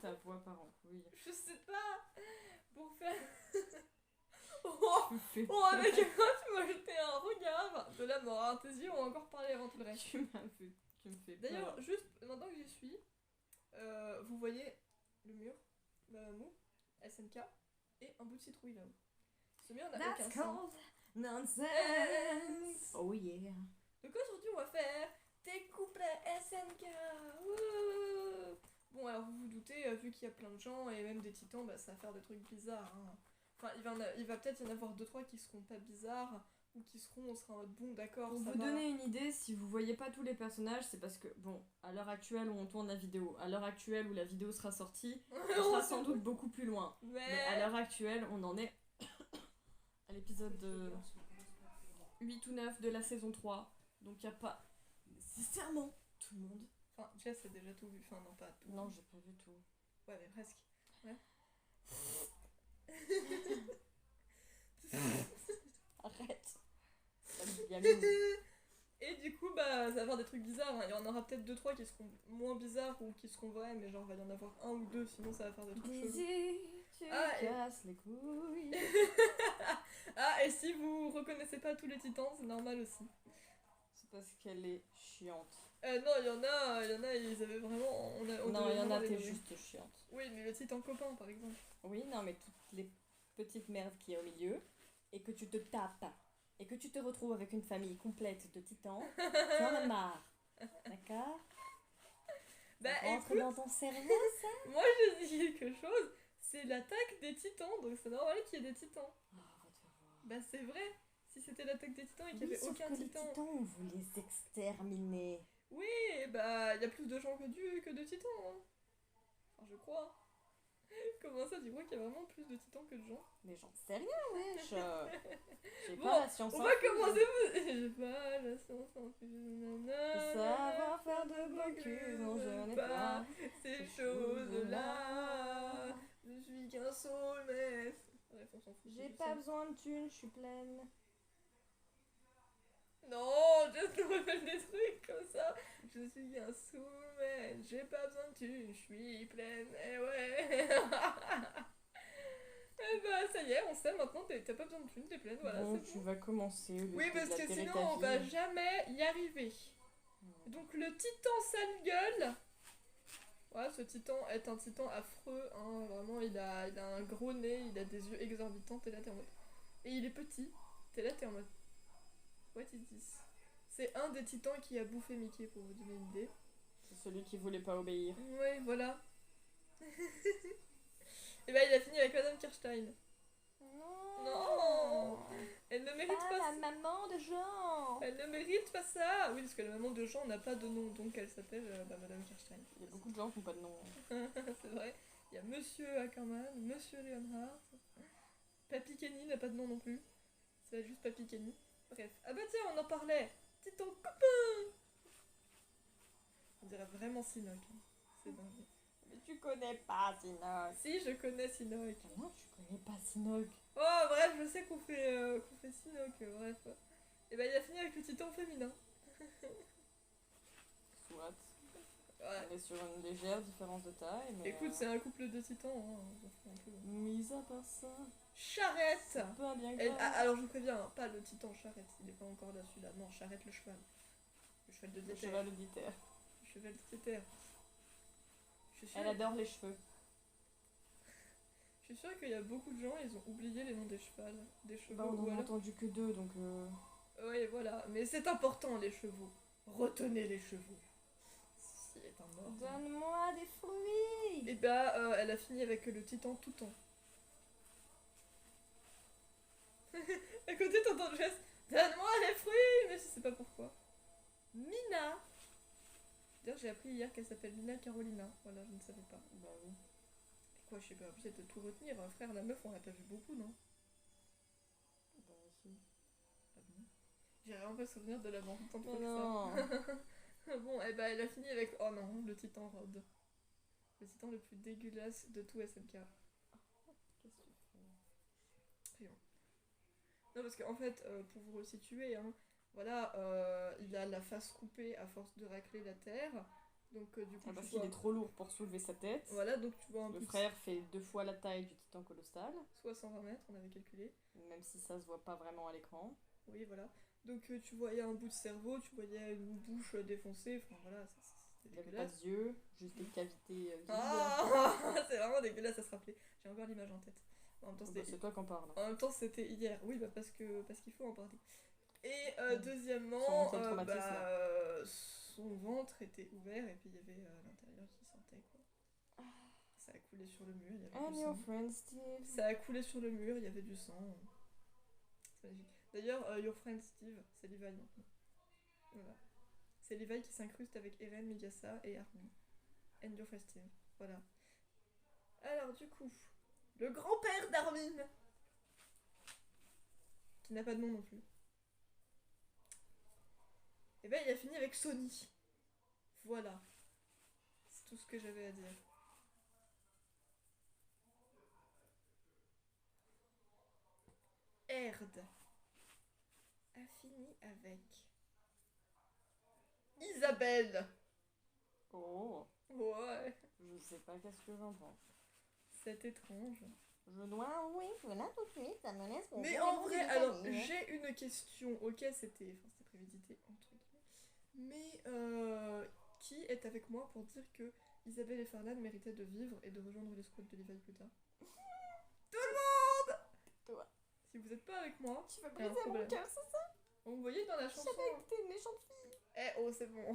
ta voix part en couille. Je sais pas. Pour faire... Oh, Tu me fais oh avec tu m'as jeté un regard de la mort. Hein. Tes yeux ont encore parlé avant tout le reste. Tu me fais D'ailleurs, peur. juste maintenant que j'y suis, vous voyez le mur, mou, SNK, et un bout de citrouille là-haut. Ce mur n'a aucun That's sens. called nonsense. Oh yeah. Donc aujourd'hui, on va faire des couplets SNK. Wouh. Bon, alors vous vous doutez, vu qu'il y a plein de gens et même des titans, bah, ça va faire des trucs bizarres. Hein. Enfin, il va peut-être y en avoir 2-3 qui seront pas bizarres ou qui seront, on sera en mode bon, d'accord, Pour ça vous va. donner une idée, si vous voyez pas tous les personnages, c'est parce que, bon, à l'heure actuelle où on tourne la vidéo, à l'heure actuelle où la vidéo sera sortie, on sera sans doute beaucoup plus loin. Mais à l'heure actuelle, on en est à l'épisode 8 ou 9 de la saison 3. Donc y a pas nécessairement tout le monde. Enfin, Jess a déjà tout vu. Enfin, non, pas tout. Non, j'ai pas vu tout. Ouais, mais presque. Ouais. Arrête. Il y a Mimi. Et du coup, bah, ça va faire des trucs bizarres. Hein. Il y en aura peut-être 2-3 qui seront moins bizarres ou qui seront vrais, mais genre, il va y en avoir 1 ou 2, sinon ça va faire des trucs chelous. Daisy, tu Ah, casses les couilles. Ah, et si vous reconnaissez pas tous les titans, c'est normal aussi. C'est parce qu'elle est chiante. Non, il y en a, ils avaient vraiment... on Non, devait il y en vraiment a, les t'es nommer. juste chiante. Oui, mais le titan copain, par exemple. Oui, non, mais toutes les petites merdes qu'il y a au milieu, et que tu te tapes, et que tu te retrouves avec une famille complète de titans, tu en as marre. D'accord? Bah, Ça rentre écoute, dans ton cerveau, ça? moi je dis quelque chose, c'est l'attaque des titans, donc c'est normal qu'il y ait des titans. Ah, va te faire voir. Bah, c'est vrai. Si c'était l'attaque des titans et qu'il n'y Oui, avait sauf aucun que les titan. titans, on veut les exterminer. Oui, bah, il y a plus de gens que de titans. Hein. Enfin, je crois. Comment ça, tu crois qu'il y a vraiment plus de titans que de gens? Mais j'en sais rien, wesh. J'ai Bon, pas la science on en va plus. commencer. J'ai pas la science en plus. Savoir faire de blocus, non, je n'ai pas ces choses-là. Je suis qu'un soulmate. Bref, on s'en fout. J'ai pas besoin de thunes, je suis pleine. Non, juste nous rappelle des trucs comme ça. Je suis un soulmate. J'ai pas besoin de thunes, je suis pleine. Eh ouais. Eh bah, ça y est, on sait maintenant, t'as pas besoin de thunes, t'es pleine, voilà, Bon, c'est tu bon. vas commencer. Oui, parce que sinon, on va jamais y arriver. Donc, le titan sale gueule. Ouais, ce titan est un titan affreux, hein, vraiment, il a un gros nez, il a des yeux exorbitants, t'es là, t'es en mode... Et il est petit, t'es là, t'es en mode... What is this? C'est un des titans qui a bouffé Mickey, pour vous donner une idée. C'est celui qui voulait pas obéir. Ouais, voilà. Et bah, il a fini avec Madame Kirstein. Non. Elle ne mérite pas la maman de Jean. Elle ne mérite pas ça. Oui, parce que la maman de Jean n'a pas de nom, donc elle s'appelle Madame Kirstein. Il y a beaucoup de gens qui n'ont pas de nom. C'est vrai. Il y a Monsieur Ackerman, Monsieur Leonhardt. Papy Kenny n'a pas de nom non plus. C'est juste Papy Kenny. Bref. Ah bah tiens, on en parlait. Titan copain. On dirait vraiment Sinoc. Hein. C'est dingue. Mais tu connais pas Sinoc. Si, je connais Sinoc. Non, tu connais pas Sinoc. Oh, bref, je sais qu'on fait Sinoc. Bref. Et bah, il a fini avec le titan féminin. Soit. Ouais. On est sur une légère différence de taille, mais... Écoute, c'est un couple de titans. Hein. On s'en fout un peu. Mis à part ça... Charrette. C'est pas bien Elle- grave. alors je vous préviens, hein, pas le titan Charrette, il est pas encore là celui-là. Non, Charrette le cheval. Le cheval de Le Déter. cheval auditaire. Le cheval de Déter. Je suis sûre, Elle adore les cheveux. je suis sûre qu'il y a beaucoup de gens, ils ont oublié les noms des chevaux. Des chevaux. Bah, on ou en a alors... entendu que 2, donc... Oui, voilà. Mais c'est important, les chevaux. Retenez les chevaux. Si est un mort. Donne-moi des fruits. Et bah, elle a fini avec le titan Toutan. À côté, t'entends Jess. Donne-moi les fruits. Mais je sais pas pourquoi. Mina. D'ailleurs, j'ai appris hier qu'elle s'appelle Mina Carolina. Voilà, je ne savais pas. Bah oui. Et quoi, je sais pas obligée de tout retenir. Frère, la meuf, on l'a pas vu beaucoup, non? Bah si. Ah bon? J'ai vraiment pas souvenir de la vente tant Mais que non. ça. Bon, et bah, elle a fini avec. Oh non, le titan Rod. Le titan le plus dégueulasse de tout SNK. Qu'est-ce que tu fais? Rien. Non, parce qu'en fait, pour vous resituer, hein, voilà, il a la face coupée à force de racler la terre. Donc du coup, parce qu'il est trop lourd pour soulever sa tête. Voilà, donc tu vois un Le peu... frère fait 2 fois la taille du titan colossal. Soit 120 mètres, on avait calculé. Même si ça se voit pas vraiment à l'écran. Oui, voilà. Donc tu voyais un bout de cerveau, tu voyais une bouche défoncée, enfin voilà, c'était Il avait pas dégueulasse. d'yeux, juste des cavités vides. Ah c'est vraiment dégueulasse à se rappeler. J'ai encore l'image en tête. En même temps, C'est toi qui en parle. En même temps, c'était hier. Oui, bah parce qu'il faut en parler. Et deuxièmement, Sans le traumatisme. son ventre était ouvert et puis il y avait l'intérieur qui sortait quoi. Ça a coulé sur le mur, il y avait I'm du your sang. friend Steve. Ça a coulé sur le mur, il y avait du sang. C'est magnifique. D'ailleurs, Your Friend Steve, c'est Levi maintenant. Voilà. C'est Levi qui s'incruste avec Eren, Mikasa et Armin. And Your Friend Steve. Voilà. Alors, du coup, le grand-père d'Armin, qui n'a pas de nom non plus, et ben il a fini avec Sony. Voilà. C'est tout ce que j'avais à dire. Erd a fini avec Isabelle. Oh. Ouais. Je sais pas qu'est-ce que j'en pense. C'est étrange. Je dois, oui, voilà tout de suite, ça me laisse. Mais en vrai, alors, j'ai une question. Ok, c'était prémédité, entre guillemets. Mais qui est avec moi pour dire que Isabelle et Farlan méritaient de vivre et de rejoindre les squads de Levi plus tard? Tout le monde! Toi. Si vous êtes pas avec moi, tu vas briser mon cœur, c'est ça? Vous voyez dans la chanson. Je savais que t'es une méchante fille. Eh oh, c'est bon.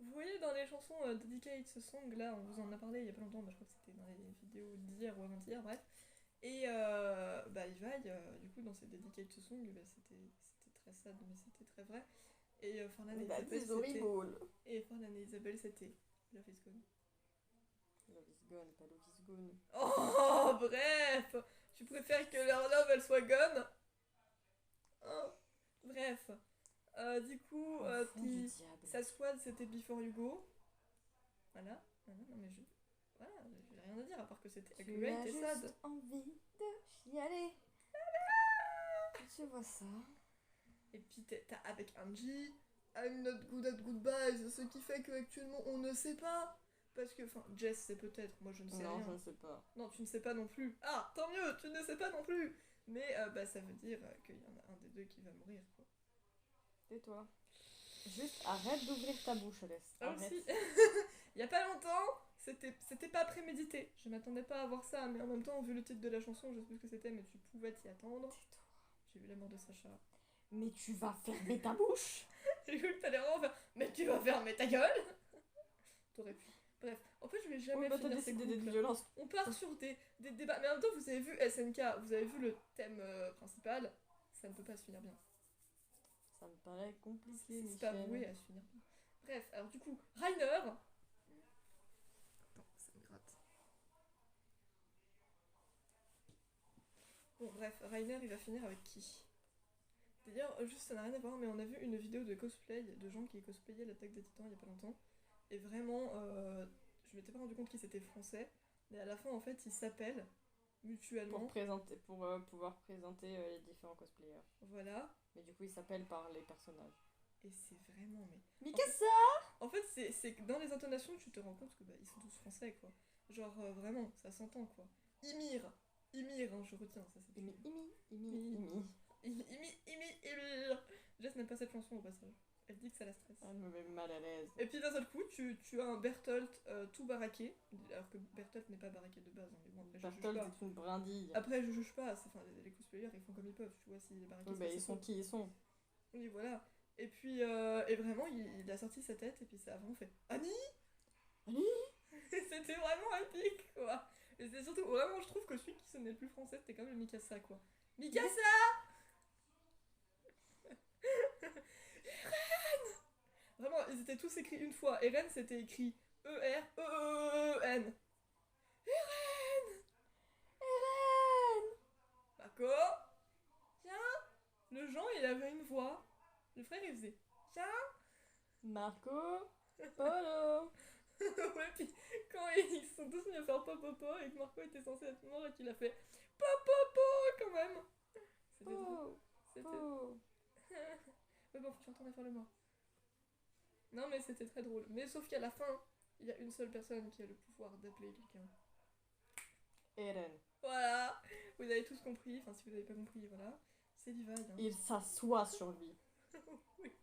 Vous voyez dans les chansons Dedicate ce song là, on vous en a parlé il y a pas longtemps, je crois que c'était dans les vidéos d'hier ou avant-hier, bref. Et Levi, du coup, dans ces Dedicate ce song, c'était très sad, mais c'était très vrai. Et Farlan et Isabelle, c'était... Et Farlan et Isabelle, c'était Love is Gone. Love is gone, pas love is gone. Oh, bref! Tu préfères que leur love, elle soit gone? Oh, bref. Du coup, puis sa squad, c'était Before You Go. Voilà. Non, mais je... Voilà, j'ai rien à dire, à part que c'était accurate et sad. J'ai envie de chialer. Tu vois ça. Et puis t'as avec Angie, I'm not good at goodbyes, ce qui fait qu'actuellement on ne sait pas. Parce que, enfin, Jess sait peut-être, moi je ne sais rien. Non, je ne sais pas. Non, tu ne sais pas non plus. Ah, tant mieux, tu ne sais pas non plus. Mais ça veut dire qu'il y en a un des deux qui va mourir, quoi. Tais-toi. Juste arrête d'ouvrir ta bouche, Alès. Ah arrête. aussi. Il y a pas longtemps, c'était pas prémédité. Je m'attendais pas à voir ça, mais en même temps, vu le titre de la chanson, je sais plus ce que c'était, mais tu pouvais t'y attendre. Tais-toi. J'ai vu la mort de Sacha. Mais tu vas fermer ta bouche. J'ai cru que t'allais vraiment faire mais tu vas fermer ta gueule. T'aurais pu. Bref, en fait, je vais jamais finir ces décidé couples. de violence. On part sur des débats. Mais en même temps, vous avez vu SNK, vous avez vu le thème principal. Ça ne peut pas se finir bien. Ça me paraît compliqué, C'est pas voué à se finir bien. Bref, alors du coup, Rainer... Attends, ça me gratte. Bon, bref, Rainer, il va finir avec qui? D'ailleurs, juste ça n'a rien à voir, mais on a vu une vidéo de cosplay de gens qui cosplayaient l'attaque des titans il y a pas longtemps. Et vraiment, je m'étais pas rendu compte qu'ils étaient français. Mais à la fin, en fait, ils s'appellent mutuellement. Pour pouvoir présenter les différents cosplayers. Voilà. Mais du coup, ils s'appellent par les personnages. Et c'est vraiment... Mikasa! En fait, c'est que dans les intonations, tu te rends compte que ils sont tous français, quoi. Genre, vraiment, ça s'entend, quoi. Ymir, hein, je retiens, ça c'est... Ymir. Jess n'aime pas cette chanson au passage. Elle dit que ça la stresse. Elle me met mal à l'aise. Et puis d'un seul coup, tu as un Bertolt tout baraqué, alors que Bertolt n'est pas baraqué de base. Hein, mais bon, Bertolt est une brindille. Après, je juge pas, les cosplayers ils font comme ils peuvent, tu vois, s'il est baraqué. Oui, bah, ils sont qui ils sont. Oui, voilà. Et puis, et vraiment, il a sorti sa tête, et puis ça a vraiment fait Annie. C'était vraiment épique, quoi. Et c'est surtout, vraiment, je trouve que celui qui sonnait le plus français, c'était quand même le Mikasa, quoi. Mikasa! Vraiment, ils étaient tous écrits une fois. Eren, c'était écrit E-R-E-E-N. Eren! Marco? Tiens! Le Jean, il avait une voix. Le frère, il faisait tiens! Marco? Polo! Ouais, puis quand ils sont tous mis à faire popopo et que Marco était censé être mort et qu'il a fait popopo quand même! C'était drôle. C'était... Mais bon, faut que tu retournes à faire le mort. Non, mais c'était très drôle. Mais sauf qu'à la fin, il y a une seule personne qui a le pouvoir d'appeler quelqu'un. Eren. Voilà, vous avez tous compris. Enfin, si vous n'avez pas compris, voilà. C'est Levi. Hein. Il s'assoit sur lui. Oui,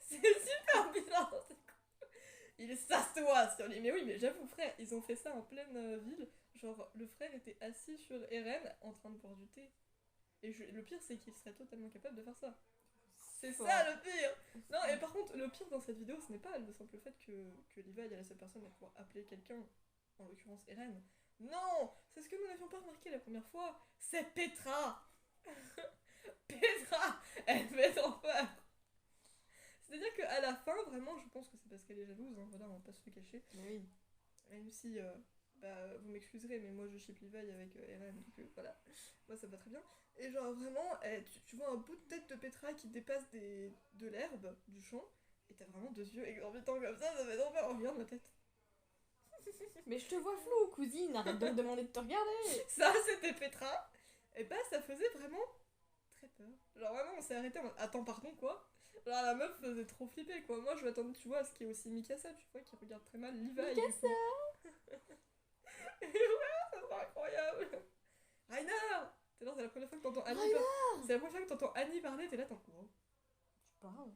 c'est super bizarre. Il s'assoit sur lui. Mais oui, mais j'avoue, frère, ils ont fait ça en pleine ville. Genre, le frère était assis sur Eren en train de boire du thé. Et le pire, c'est qu'il serait totalement capable de faire ça. C'est ça le pire. Non, et par contre, le pire dans cette vidéo, ce n'est pas le simple fait que Levi est la seule personne à pouvoir appeler quelqu'un, en l'occurrence Eren. Non, c'est ce que nous n'avions pas remarqué la première fois. C'est Petra. Petra, elle fait trop peur. C'est-à-dire qu'à la fin, vraiment, je pense que c'est parce qu'elle est jalouse, hein, voilà, on va pas se le cacher. Oui. Même si, vous m'excuserez, mais moi je ship Levi avec Eren, donc voilà, moi ça me va très bien. Et genre vraiment, tu vois un bout de tête de Petra qui dépasse de l'herbe, du champ, et t'as vraiment deux yeux exorbitants comme ça fait trop peur, regarde ma tête. Mais je te vois flou, cousine, arrête de me demander de te regarder. Ça, c'était Petra, et bah ça faisait vraiment très peur. Genre vraiment, on s'est arrêté en mode, attends, pardon, quoi? Genre la meuf faisait trop flipper, quoi. Moi je m'attendais, tu vois, à ce qui est aussi Mikasa, tu vois, qui regarde très mal Levi. Mikasa. Et ouais, ça sera incroyable. Rainer! T'es là, c'est la première fois que t'entends Annie parler. C'est la première fois que t'entends Annie parler, t'es là, t'en quoi? Tu parles?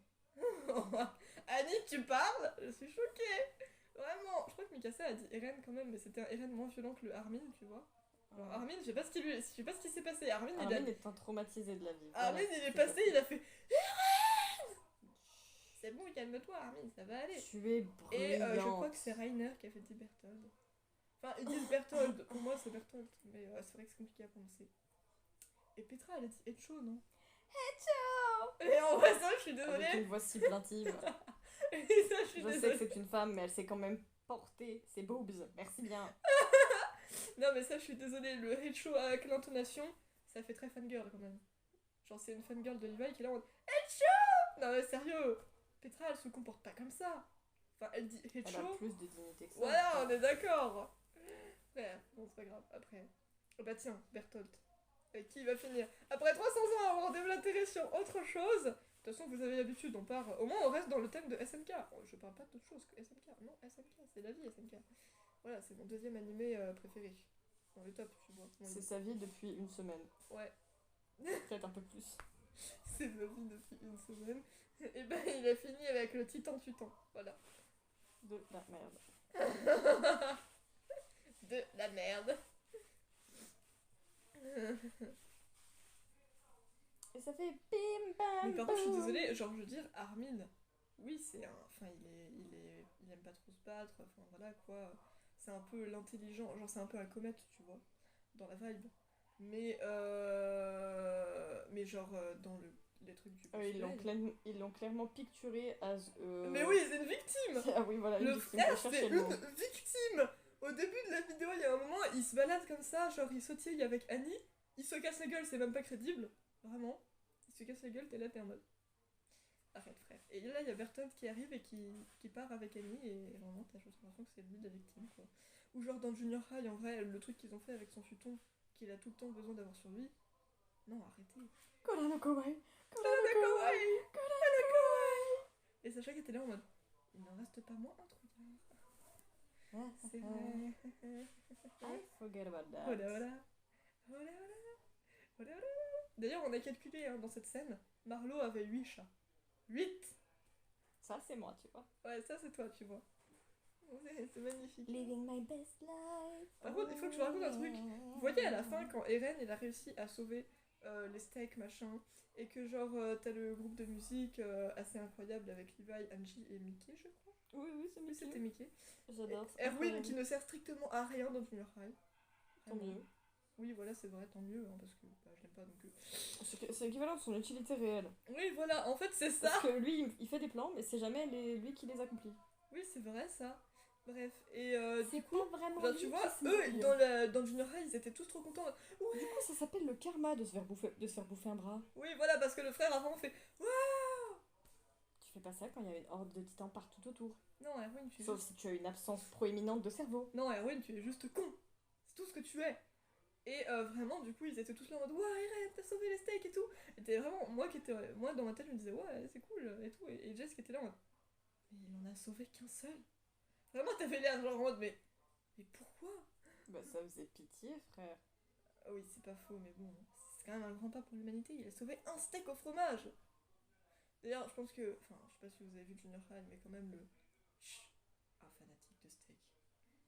Annie, tu parles? Je suis choquée. Vraiment, je crois que Mikasa a dit Eren quand même, mais c'était un Eren moins violent que le Armin, tu vois. Alors Armin, je sais pas ce qui s'est passé. Armin est un traumatisé de la vie. Armin, il est passé, il a fait Eren! C'est bon, calme-toi, Armin, ça va aller. Tu es bruyante. Et je crois que c'est Rainer qui a fait dire Berthold. Enfin, ils disent Berthold. Pour moi, c'est Berthold. Mais c'est vrai que c'est compliqué à prononcer. Et Petra, elle a dit Echo, non? Echo! Et en vrai, ça, je suis désolée. Avec une voix si plaintive. Et ça, je suis désolée. sais que c'est une femme, mais elle s'est quand même porter ses boobs. Merci bien. Non, mais ça, je suis désolée. Le Echo avec l'intonation, ça fait très fangirl quand même. Genre, c'est une fangirl de Levi qui est là en mode Echo! Non, mais sérieux. Petra, elle se comporte pas comme ça. Enfin, elle dit Echo. Elle a plus de dignité que ça. Voilà, on est d'accord. Ouais, bon, c'est pas grave. Après. Oh bah tiens, Berthold. Avec qui il va finir? Après 300 ans à avoir déblatéré sur autre chose. De toute façon, vous avez l'habitude, on part. Au moins, on reste dans le thème de SNK. Oh, je parle pas d'autre chose que SNK. Non, SNK, c'est la vie, SNK. Voilà, c'est mon deuxième animé préféré. Dans le top, tu vois. C'est sa vie depuis une semaine. Ouais. Peut-être un peu plus. C'est ma vie depuis une semaine. Et ben, il a fini avec le Titan Tutan. Voilà. De la merde. De la merde. Et ça fait bim bam. Mais par contre, je suis désolée, genre, je veux dire, Armin, oui, c'est un. Enfin, il aime pas trop se battre, enfin voilà quoi. C'est un peu l'intelligent, genre, c'est un peu un comète, tu vois, dans la vibe. Mais genre, dans les trucs du. Ils l'ont clairement picturé as. Mais oui, c'est une victime! Ah oui, voilà, le frère, c'est une victime! Au début de la vidéo, il y a un moment, il se balade comme ça, genre, il sautille avec Annie, il se casse la gueule, c'est même pas crédible. Vraiment, il se casse la gueule, t'es là, t'es en mode. Arrête, frère. Et là, il y a Bertolt qui arrive et qui part avec Annie, et vraiment, t'as l'impression que c'est lui la victime, quoi. Ou genre dans Junior High, en vrai, le truc qu'ils ont fait avec son futon, qu'il a tout le temps besoin d'avoir sur lui. Non, arrêtez. Kora no kawaii. Et Sacha qui était là en mode. Il n'en reste pas moins un truc. C'est vrai. I forget about that. Voilà. D'ailleurs, on a calculé hein, dans cette scène, Marlo avait 8 chats. 8. Ça, c'est moi, tu vois. Ouais, ça, c'est toi, tu vois. C'est magnifique. Living my best life. Par contre, il faut que je vous raconte un truc. Vous voyez à la fin, quand Eren il a réussi à sauver les steaks, machin, et que genre, t'as le groupe de musique assez incroyable avec Levi, Angie et Mickey, je crois. Oui, c'est Mickey. C'était Mickey. J'adore. Erwin qui ne sert strictement à rien dans Junior High. Tant mieux. Oui, voilà, c'est vrai, tant mieux, hein, parce que je l'aime pas donc. C'est équivalent de son utilité réelle. Oui, voilà, en fait, c'est ça. Parce que lui, il fait des plans, mais c'est jamais lui qui les accomplit. Oui, c'est vrai, ça. Bref, et c'est du coup, pas vraiment genre, tu vois, eux, dans Junior High, ils étaient tous trop contents. Ouais. Du coup, ça s'appelle le karma de se faire bouffer un bras. Oui, voilà, parce que le frère avant fait waouh. Tu fais pas ça quand il y a une horde de titans partout autour. Non, Erwin, tu es sauf si tu as une absence proéminente de cerveau. Non, Erwin, tu es juste con. C'est tout ce que tu es. Et vraiment, du coup, ils étaient tous là en mode ouais, Eren, t'as sauvé les steaks et tout. Et t'es vraiment, moi dans ma tête, je me disais ouais, c'est cool et tout. Et Jess qui était là en mode Mais il en a sauvé qu'un seul. Vraiment, t'avais l'air genre en mode, mais pourquoi? Bah ça faisait pitié, frère. Ah oui, c'est pas faux, mais bon, c'est quand même un grand pas pour l'humanité. Il a sauvé un steak au fromage. D'ailleurs, je pense que, enfin, je sais pas si vous avez vu Junior High, mais quand même Chut, un fanatique de steak.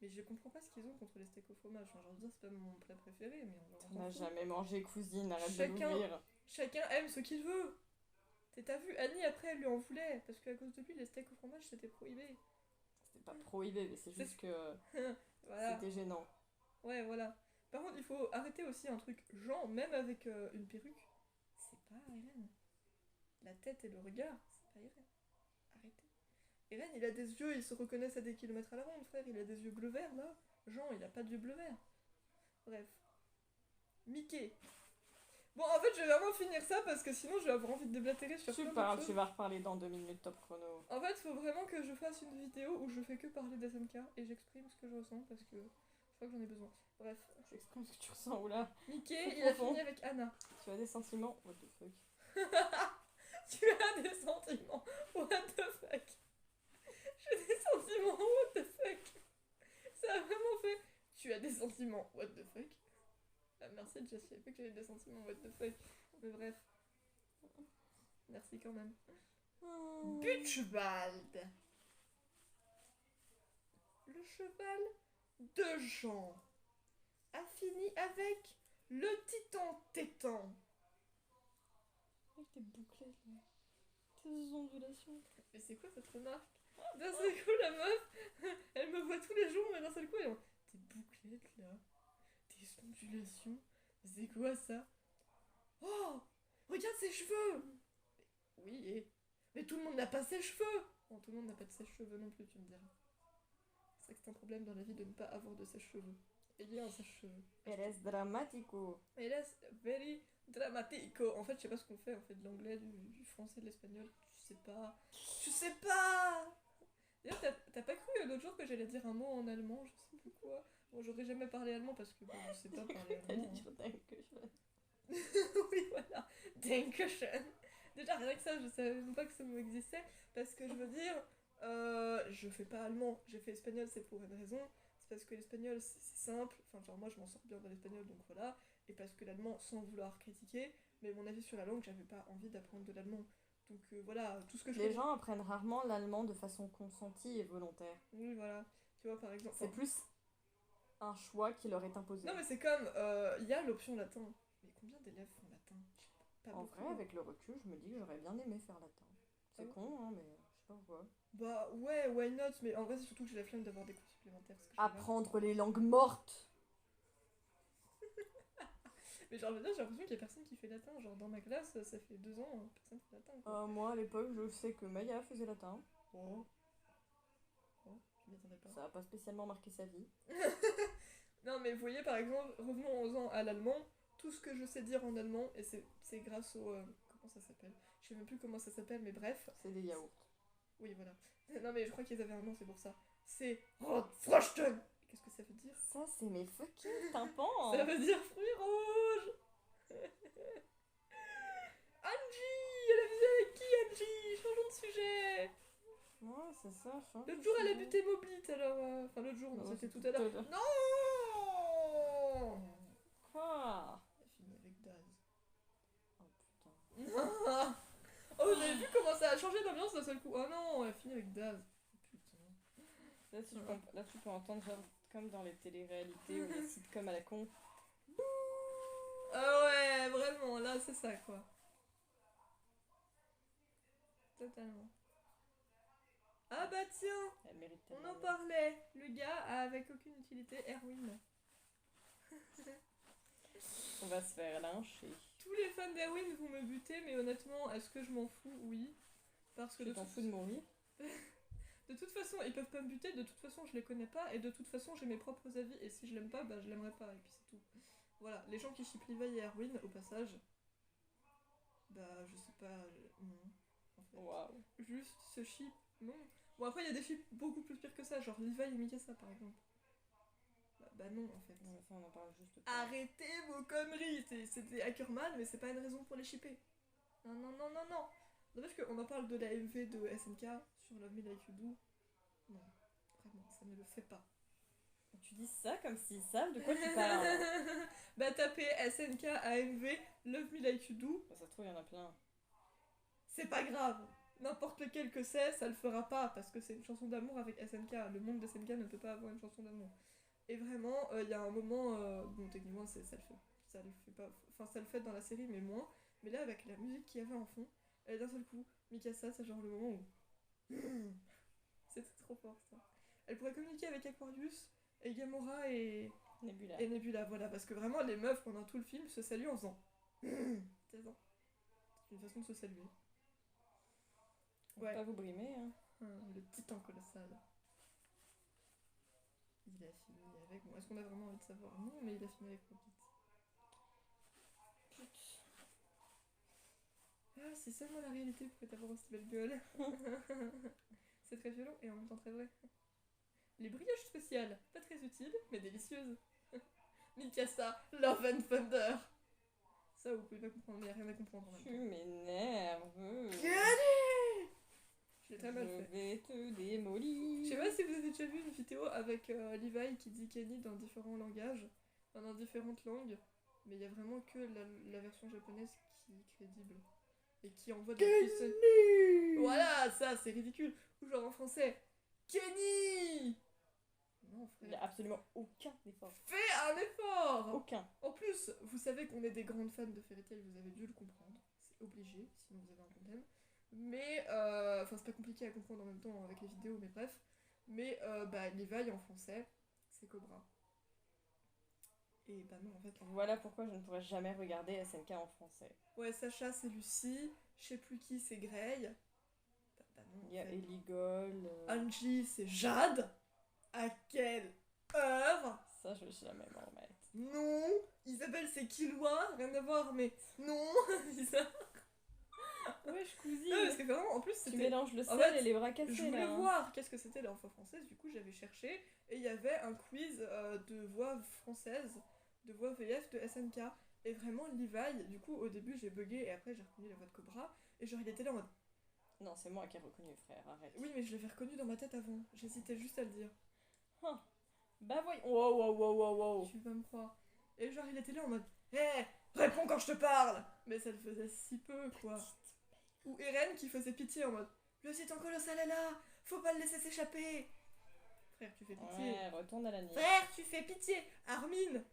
Mais je comprends pas ce qu'ils ont contre les steaks au fromage. Enfin, genre, je veux dire, c'est pas mon plat préféré, mais on T'en as fout. jamais mangé, cousine, arrête de l'ouvrir. Chacun aime ce qu'il veut. T'as vu, Annie, après, elle lui en voulait, parce qu'à cause de lui, les steaks au fromage, c'était prohibé. C'était pas prohibé, mais c'est juste que Voilà. c'était gênant. Ouais, voilà. Par contre, il faut arrêter aussi un truc. Genre, même avec une perruque, c'est pas Irène. La tête et le regard, c'est pas Irène. Arrêtez. Irène, il a des yeux, ils se reconnaissent à des kilomètres à la ronde, frère. Il a des yeux bleu-vert, là. Jean, il a pas de yeux bleu-vert. Bref. Mickey. Bon, en fait, je vais vraiment finir ça parce que sinon, je vais avoir envie de déblatérer sur plein de choses. Tu vas reparler dans 2 minutes top chrono. En fait, faut vraiment que je fasse une vidéo où je fais que parler d'SMK et j'exprime ce que je ressens parce que je crois que j'en ai besoin. Bref. J'exprime ce que tu ressens, oula. Mickey, il a fini avec Anna. Tu as des sentiments? What the fuck? Tu as des sentiments? What the fuck? J'ai des sentiments? What the fuck? Ça a vraiment fait. Tu as des sentiments? What the fuck? Ah, merci, Jess, je savais pas que j'avais des sentiments? What the fuck? Mais bref. Merci quand même. Butchbald. Le cheval de Jean a fini avec le titan tétan. Avec tes bouclettes là. Tes ondulations. Mais c'est quoi cette remarque? D'un seul coup, la meuf, elle me voit tous les jours, mais d'un seul coup, elle dit tes bouclettes là, tes ondulations, c'est quoi ça? Oh, regarde ses cheveux! Oui, mais tout le monde n'a pas ses cheveux! Bon, tout le monde n'a pas de sèche-cheveux non plus, tu me diras. C'est vrai que c'est un problème dans la vie de ne pas avoir de sèche-cheveux. Ayez un sèche-cheveux. Eres dramático. Eres very dramatico. En fait, je sais pas ce qu'on fait. On fait de l'anglais, du français, de l'espagnol. Je sais pas. Je sais pas! D'ailleurs, t'as pas cru l'autre jour que j'allais dire un mot en allemand? Je sais plus quoi. Bon, j'aurais jamais parlé allemand parce que bon, je sais pas parler allemand. T'allais dire Dankeschön. Oui, voilà. Dankeschön. Déjà, rien que ça, je savais même pas que ce mot existait. Parce que je veux dire, je fais pas allemand. J'ai fait espagnol, c'est pour une raison. C'est parce que l'espagnol, c'est simple. Enfin, genre, moi, je m'en sors bien dans l'espagnol, donc voilà. Et parce que l'allemand, sans vouloir critiquer, mais mon avis sur la langue, j'avais pas envie d'apprendre de l'allemand. Donc voilà, tout ce que je Les gens apprennent rarement l'allemand de façon consentie et volontaire. Oui, voilà. Tu vois, par exemple. C'est plus un choix qui leur est imposé. Non, mais c'est comme, il y a l'option latin. Mais combien d'élèves font latin? Pas En beaucoup. vrai, avec le recul, je me dis que j'aurais bien aimé faire latin. C'est con, hein, mais je sais pas pourquoi. Bah ouais, why not? Mais en vrai, c'est surtout que j'ai la flemme d'avoir des cours supplémentaires. Parce que Apprendre les langues mortes! Mais genre, j'ai l'impression qu'il y a personne qui fait latin. Genre, dans ma classe, ça fait 2 ans, personne fait latin. Quoi. Moi, à l'époque, je sais que Maya faisait latin. Oh, je m'y attendais pas. Ça a pas spécialement marqué sa vie. Non, mais vous voyez, par exemple, revenons-en à l'allemand. Tout ce que je sais dire en allemand, et c'est grâce au... comment ça s'appelle? Je sais même plus comment ça s'appelle, mais bref. C'est des yaourts. Oui, voilà. Non, mais je crois qu'ils avaient un nom, c'est pour ça. C'est Rotfrüchten. Qu'est-ce que ça veut dire? Ça, c'est mes fucking tympans! Ça veut dire fruits rouges. Angie! Elle a visé avec qui, Angie? Changeons de sujet. Ouais, c'est ça. L'autre jour, elle a buté Mobit, alors... Enfin, l'autre jour, non, c'était tout à l'heure. Non! Quoi? Elle finit avec Daz. Oh putain. Oh, vous avez vu comment ça a changé d'ambiance d'un seul coup? Oh non, elle finit avec Daz. Putain. Là, tu peux entendre genre, comme dans les téléréalités ou les sitcoms à la con. Ah ouais, vraiment, là, c'est ça, quoi. Totalement. Ah bah tiens, Elle mérite on tellement en parlait. Le gars avec aucune utilité, Erwin. On va se faire lyncher. Tous les fans d'Erwin vont me buter, mais honnêtement, est-ce que je m'en fous? Oui. Parce que Tu t'en fous de mourir? De toute façon, ils peuvent pas me buter, de toute façon, je les connais pas, et de toute façon, j'ai mes propres avis, et si je l'aime pas, bah je l'aimerai pas, et puis c'est tout. Voilà, les gens qui shippent Levi et Erwin, au passage, bah je sais pas, non, en fait. Waouh. Juste ce ship, non. Bon, après, il y a des ships beaucoup plus pires que ça, genre Levi et Mikasa, par exemple. Bah non, en fait. Non, ça, on en parle juste pas. Arrêtez vos conneries! C'était Ackerman, mais c'est pas une raison pour les shipper. Non, non, non, non, non! Dommage qu'on en parle de la MV de SNK sur Love Me Like You Do. Non, vraiment, ça ne le fait pas. Tu dis ça comme s'ils savent de quoi tu parles. Bah tapez SNK AMV Love Me Like You Do. Ça se trouve, il y en a plein. C'est pas grave. N'importe lequel que c'est, ça le fera pas parce que c'est une chanson d'amour avec SNK. Le monde de SNK ne peut pas avoir une chanson d'amour. Et vraiment, il y a un moment, bon techniquement ça le fait. Ça le fait pas, enfin ça le fait dans la série mais moins. Mais là avec la musique qu'il y avait en fond, d'un seul coup, Mikasa, c'est genre le moment où... C'était trop fort ça. Elle pourrait communiquer avec Aquarius, et Gamora et Nebula, voilà, parce que vraiment les meufs pendant tout le film se saluent en faisant... C'est ça. C'est une façon de se saluer. On peut pas vous brimer, hein. Le titan colossal. Il a fini avec... Bon, est-ce qu'on a vraiment envie de savoir? Non, mais il a fini avec Rocket. Ah, si seulement la réalité pouvait avoir aussi belle gueule. C'est très violent et en même temps très vrai. Les brioches spéciales, pas très utiles, mais délicieuses. Mikasa, Love and Thunder. Ça, vous pouvez pas comprendre, mais y a rien à comprendre en même temps. Tu m'énerves. Je l'ai très mal fait. Je vais te démolir. Je sais pas si vous avez déjà vu une vidéo avec Levi qui dit Kenny dans différents langages, enfin dans différentes langues, mais il y a vraiment que la version japonaise qui est crédible. Et qui envoie de la puissance. Voilà, ça, c'est ridicule. Ou genre en français, Kenny. Non, frère. Il y a absolument aucun effort. Fais un effort. Aucun. En plus, vous savez qu'on est des grandes fans de Fairy Tail, vous avez dû le comprendre. C'est obligé, sinon vous avez un problème. Mais, enfin, c'est pas compliqué à comprendre en même temps avec les vidéos, mais bref. Mais, bah, Levi en français, c'est Cobra. Et bah non, en fait... Voilà pourquoi je ne pourrais jamais regarder SNK en français. Ouais, Sacha, c'est Lucie. Je sais plus qui, c'est Grey. Bah non, il y a Eligol. Angie, c'est Jade. À quelle heure? Ça, je vais jamais m'en remettre. Non. Isabelle, c'est Killua. Rien à voir, mais non. Bizarre. Wesh, cousine. Non, parce que vraiment, en plus, c'était... Tu mélanges le sel et les bras cassés, je voulais là. voir qu'est-ce que c'était la voix française. Du coup, j'avais cherché. Et il y avait un quiz de voix française, de voix VF de SNK. Et vraiment, Levi, du coup, au début, j'ai bugué. Et après, j'ai reconnu la voix de Cobra. Et genre, il était là en mode... Non, c'est moi qui ai reconnu, frère, arrête. Oui, mais je l'avais reconnu dans ma tête avant. J'hésitais juste à le dire. Huh. Bah voyons. Wow. Tu vas me croire. Et genre, il était là en mode hé, réponds quand je te parle. Mais ça le faisait si peu, quoi. Ou Eren qui faisait pitié en mode le titan colossal est là, faut pas le laisser s'échapper. Frère, tu fais pitié. Ouais, retourne à la nuit. Frère, tu fais pitié. Armin,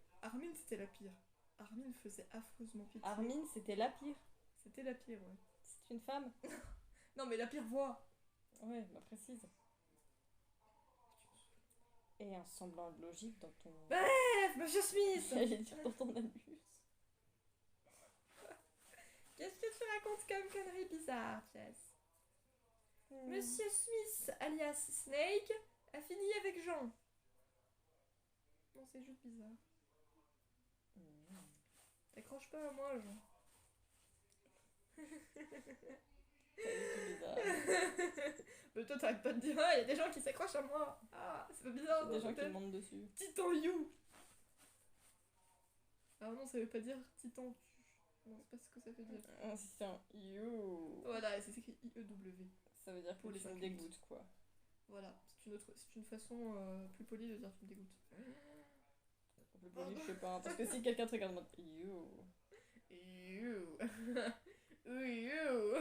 c'était la pire. Armin faisait affreusement pitié. Armin, c'était la pire. C'était la pire, ouais. C'est une femme. Non, mais la pire voix. Ouais, bah précise. Et un semblant de logique dans ton... Bref, Monsieur Smith. J'allais dire dans ton anus. Qu'est-ce que tu racontes comme connerie bizarre, Jess? Monsieur Smith, alias Snake, a fini avec Jean. Non, c'est juste bizarre. T'accroches pas à moi, Jean. C'est bizarre. Mais toi, t'arrêtes pas de dire, ah, y a des gens qui s'accrochent à moi. Ah, c'est pas bizarre. Des gens qui me montent dessus. Titan You. Ah non, ça veut pas dire Titan. Non, c'est pas ce que ça veut dire. C'est un you. Voilà, et c'est écrit IEW. Ça veut dire Pour que les tu me adultes. dégoûtes, quoi. Voilà, c'est une façon plus polie de dire tu me dégoûtes. Plus poli, je sais pas. Parce que si quelqu'un te regarde en mode you. You. You.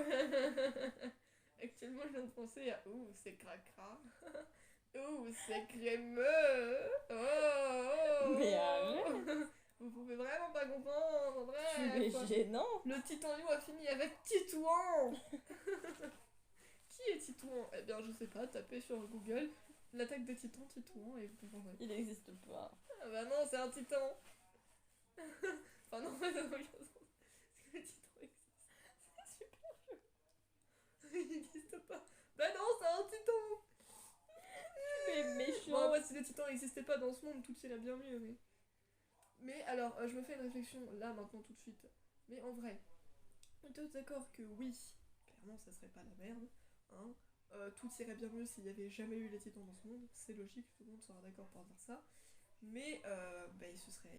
Actuellement, je viens de penser à c'est cracra. C'est crémeux. Mais arrête. Vous pouvez vraiment pas comprendre. Tu es gênant. Le Titan You a fini avec Titouan. Qui est Titouan? Eh bien, je sais pas, tapez sur Google l'attaque des titans Titouan et vous comprendrez. Il n'existe pas. Ah bah non, c'est un titan. Enfin non, mais dans aucun sens. Parce que le titan existe. C'est super vieux. Il n'existe pas. Bah non, c'est un titan. Mais méchant. Bon, ouais, si les titans n'existaient pas dans ce monde, tout irait bien mieux, mais alors, je me fais une réflexion là, maintenant, tout de suite. Mais en vrai, on est tous d'accord que oui, clairement, ça serait pas la merde. Hein. Tout irait bien mieux s'il y avait jamais eu les titans dans ce monde. C'est logique, tout le monde sera d'accord pour dire ça. Mais bah, il se serait